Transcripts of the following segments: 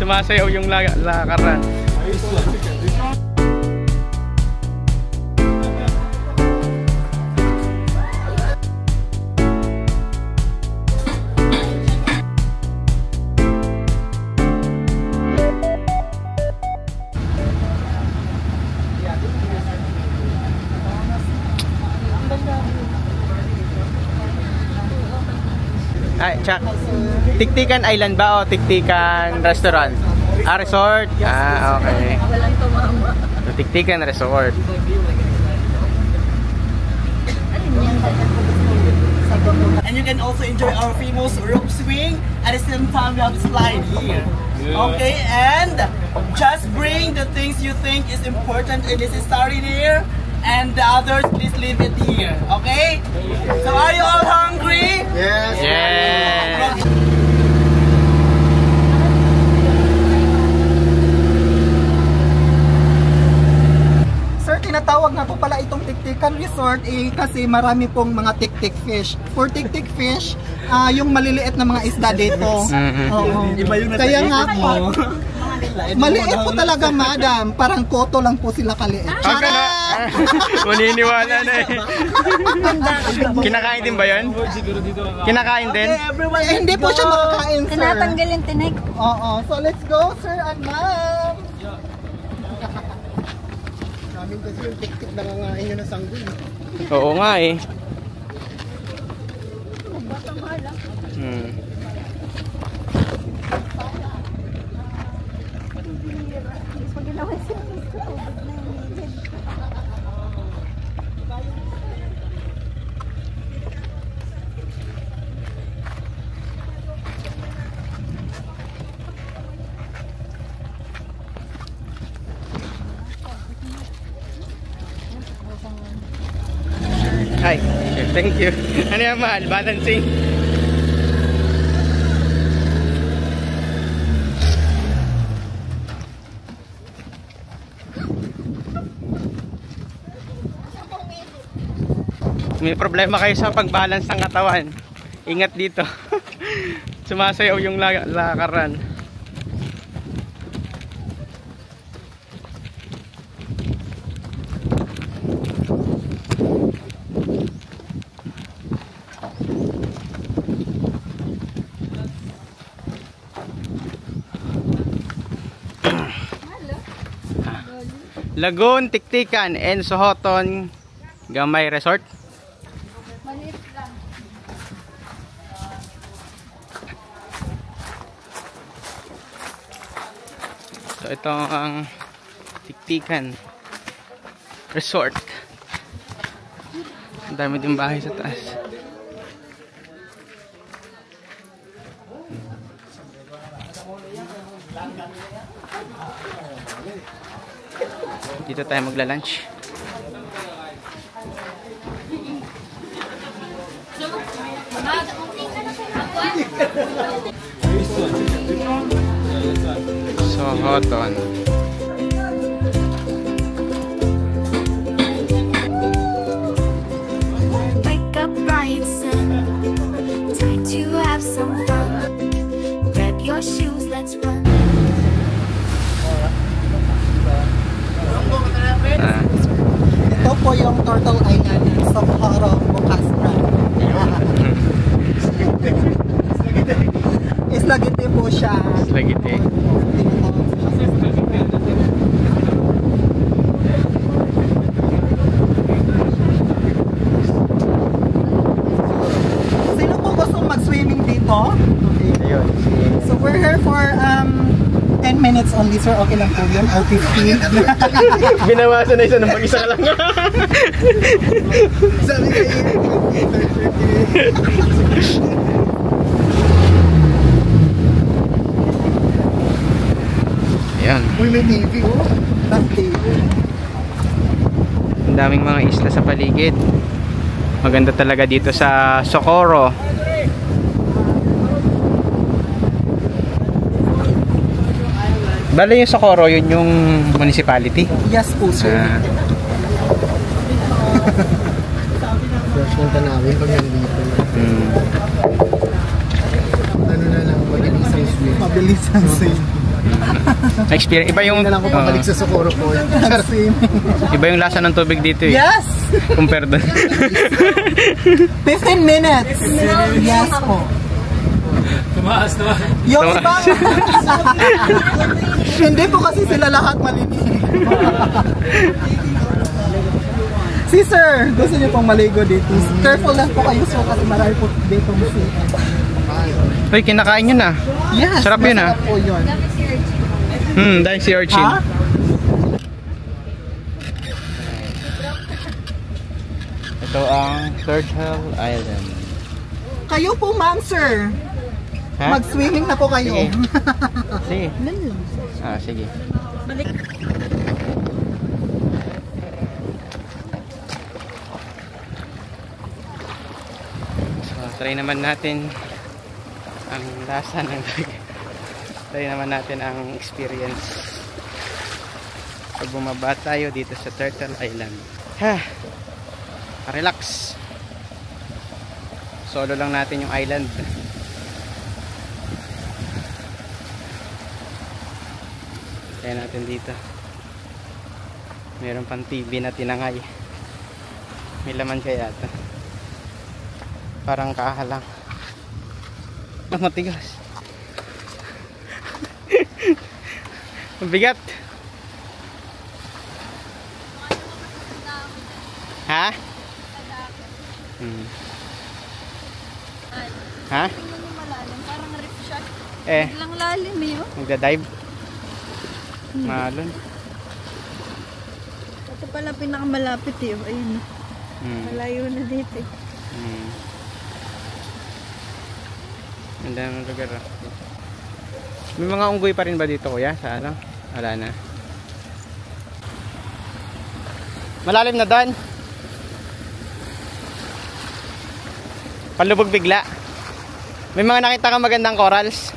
Sumasayaw yung lakaran. Ay, Chuck. Tiktikan Island ba o Tiktikan Restaurant? Ah, resort? Ah, okay. So, Tiktikan Resort. And you can also enjoy our famous rope swing. At the same time, we have slide here. Okay, and just bring the things you think is important and necessary there. And the others, please leave it here. Okay? So are you all hungry? Yes. Yes. Sir, tinatawag nga po pala itong Tiktikan Resort kasi marami pong mga tik-tik fish. For tik-tik fish, yung maliliit na mga isda dito. Iba yung kaya nga po, maliit po talaga, madam. Parang koto lang po sila kaliit. Charot! Maniniwala na eh. Kinakain din ba yun? Kinakain din? Eh, hindi po siya makakain, sir. Tinatanggal yung tinik. Oo. So let's go, sir and ma'am. Namin kasi yung tik-tik nangangain nyo ng sanggol. Oo nga eh. Hi, thank you. Ano yan, mahal? Balancing. May problema kayo sa pag-balance ng katawan. Ingat dito. Sumasayaw yung lakaran. Lagoon, Tiktikan, and Sohoton Gamay Resort. Maliit lang. So ito ang Tiktikan Resort. Ang dami din bahay sa taas. Dito tayo magla-lunch. Sohoton. Wake up bright sun, time to have some fun. Grab your shoes, let's run. Ito po yung Turtle Island ng Socorro, Bocastra. Islagite po siya. Islagite. Sino po gusto mag-swimming dito? Okay. Ayun. So we're here for 10 minutes only, sir. Okay lang po yun? Or 15? Binawasan na isa ng mag-isa ka lang. Sabi ka Ayan. Uy, may TV, oh. Top TV. Ang daming mga isla sa paligid. Maganda talaga dito sa Socorro. Bale yung Socorro, yun yung municipality? Yes po, sir. Flash ng tanawin pag nandito. Ano na lang, mabilis ang swim. Mabilis ang swim. Experience. Iba yung... Hindi na lang ako pabalik sa Socorro po. Iba yung lasa ng tubig dito eh. Yes! Compare doon. 15 minutes. Yes po. Tumaas naman. Yung ibang... Hindi po kasi sila lahat malinig. Si sir, gusto niyo pong maligo dito. Careful lang po kayo sir kasi marami po dito musika. Uy, kinakain yun ah. Yes, Sarap yun ah. masarap po yun. Dahil si Urchin. Ha? Ito ang Turtle Island. Kayo po ma'am sir. Ha? Mag-swimming na po kayo. Sige. Sige. So, try naman natin ang lasa ng try naman natin ang experience pag bumaba tayo dito sa Turtle Island. Relax. Solo lang natin yung island. Kaya natin dito. Meron pang TV na tinangay. May laman kaya ito. Parang kahalang. Matigas. Mabigat. Ha? Ha? Parang reef shot. Eh, Lang lalim eh. Oh. magda-dive. Malon. Ito pala pinakamalapit eh. Oh. Ayun. Malayo na dito eh. Ang dami ng lugar. May mga unggoy pa rin ba dito kuya? Sa ano? Wala na. Malalim na doon. Palubog bigla. May mga nakita kang magandang corals?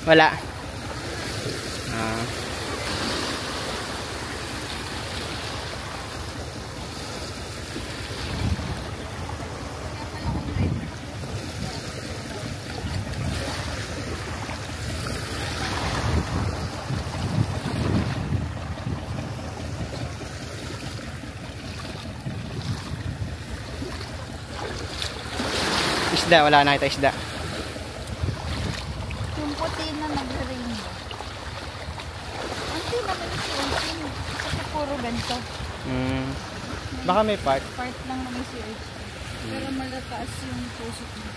Wala. Isda, wala nakita isda. Yung puti na nag-rainbow. Hindi naman si Urchin. Kasi puro ganito. Baka may part. Part lang naman si Urchin. Pero malataas yung puso niya.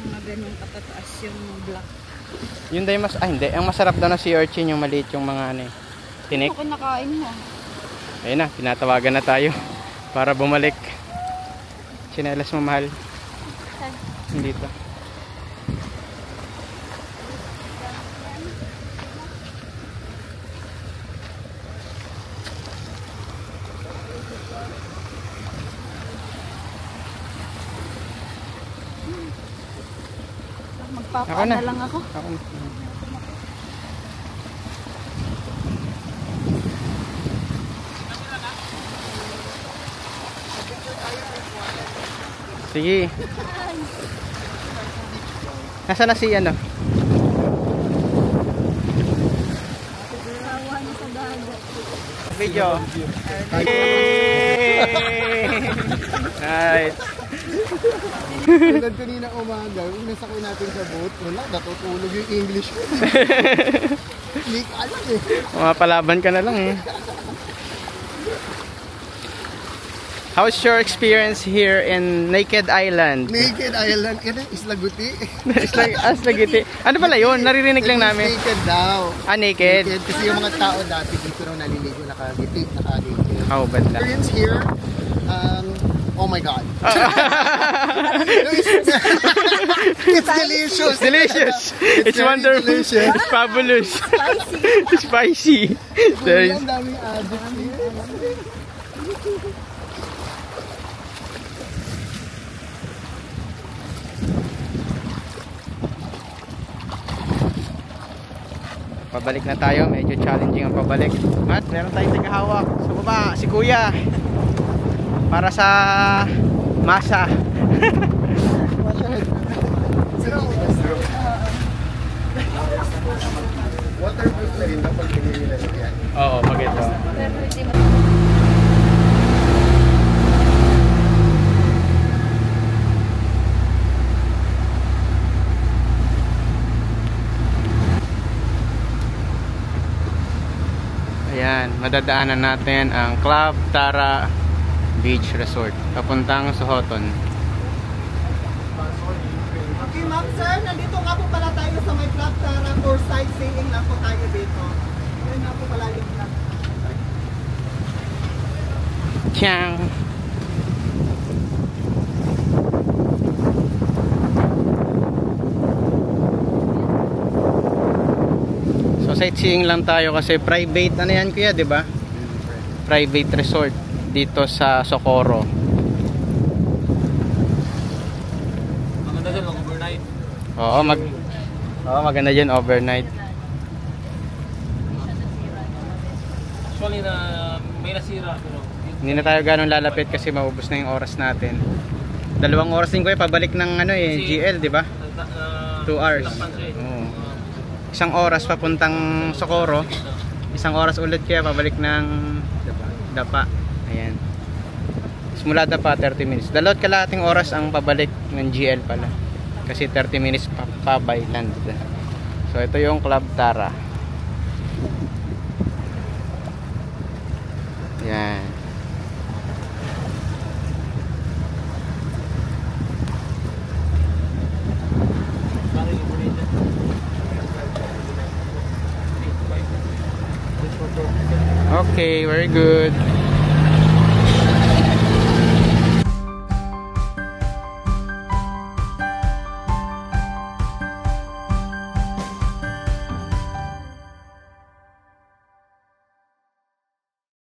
Mga ganun katataas yung black. Yun daw yung mas... Ah, hindi. Ang masarap daw na si Urchin yung maliit yung mga ano eh. Tinik. Ako nakain mo. Ayun na, pinatawagan na tayo. Para bumalik. Chinelas mo mahal. Dito. Magpapaan na lang ako. Ako na. Sige. Nasaan na si ano? Video. Right. Tulad kanina umaga, yung nasakay natin sa boat, wala, natutulog yung English ko. Hindi ka alam eh. Mapalaban ka na lang eh. How's your experience here in Naked Island? Naked Island, ito Isla Guti. Isla Guti. Ano pala yun? Naririnig lang namin. Naked daw. Naked. Naked. Kasi yung mga tao dati dito nung naliligo, nakagiti, nakagiti. Oh, bad lang. Experience here, oh my God. It's delicious. Delicious. It's wonderful. Delicious. It's fabulous. It's spicy. Ang daming addicts here. Pabalik na tayo, medyo challenging ang pabalik. At meron tayong tagahawak sa baba, si Kuya. Para sa masa. Waterproof na rin kapag pinili na yan. Oo, maganda. Pero hindi mo... Ayan, madadaanan natin ang Club Tara Beach Resort papuntang Sohoton. Okay, ma'am sir, nandito nga po pala tayo sa may Club Tara for sightseeing lang po tayo dito. Yan nga po pala yung Club. Tiyang! So sightseeing lang tayo kasi private ano yan kuya, 'di ba? Private resort dito sa Socorro. Maganda dyan, overnight. Oo, maganda diyan overnight. Actually na may nasira pero Hindi na tayo ganun lalapit kasi maubos na yung oras natin. 2 oras din kuya pabalik ng ano eh, GL, 'di ba? 2 hours. Oo. 1 oras papuntang Socorro. 1 oras ulit kaya pabalik ng Dapa. Ayan. Simula Dapa 30 minutes. 2 kalahating oras ang pabalik ng GL pala. Kasi 30 minutes pa by land. So ito yung Club Tara. Ayan. Okay, very good.